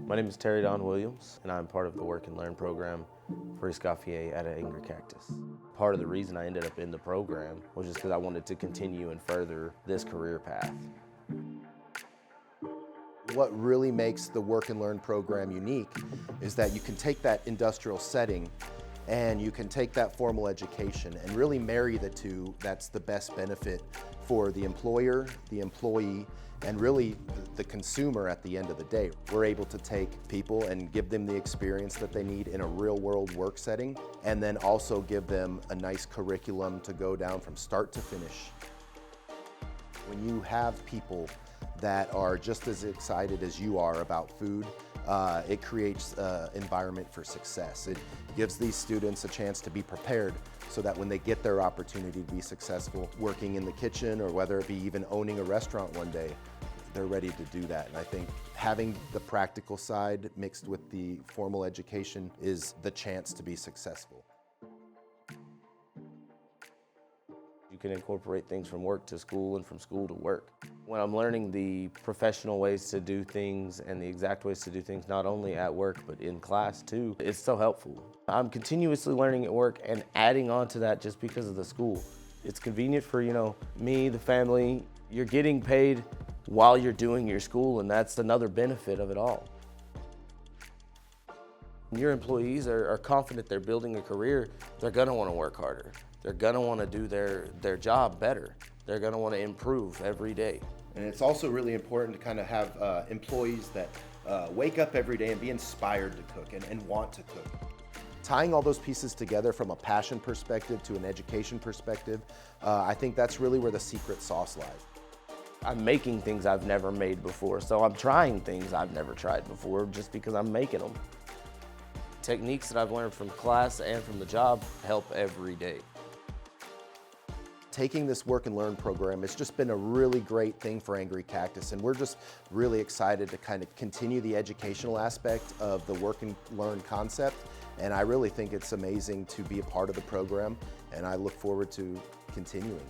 My name is Terrydon Williams, and I'm part of the Work and Learn program for Escoffier at Cactus. Part of the reason I ended up in the program was just because I wanted to continue and further this career path. What really makes the Work and Learn program unique is that you can take that industrial setting and you can take that formal education and really marry the two. That's the best benefit for the employer, the employee, and really the consumer at the end of the day. We're able to take people and give them the experience that they need in a real world work setting, and then also give them a nice curriculum to go down from start to finish. When you have people that are just as excited as you are about food, it creates an environment for success. It gives these students a chance to be prepared so that when they get their opportunity to be successful working in the kitchen, or whether it be even owning a restaurant one day, they're ready to do that. And I think having the practical side mixed with the formal education is the chance to be successful. You can incorporate things from work to school and from school to work. When I'm learning the professional ways to do things and the exact ways to do things, not only at work, but in class too, it's so helpful. I'm continuously learning at work and adding on to that just because of the school. It's convenient for, me, the family. You're getting paid while you're doing your school, and that's another benefit of it all. When your employees are confident they're building a career, they're gonna wanna work harder. They're gonna wanna do their job better. They're gonna wanna improve every day. And it's also really important to kind of have employees that wake up every day and be inspired to cook and want to cook. Tying all those pieces together from a passion perspective to an education perspective, I think that's really where the secret sauce lies. I'm making things I've never made before, so I'm trying things I've never tried before just because I'm making them. Techniques that I've learned from class and from the job help every day. Taking this Work and Learn program, it's just been a really great thing for Angry Cactus, and we're just really excited to kind of continue the educational aspect of the Work and Learn concept, and I really think it's amazing to be a part of the program, and I look forward to continuing.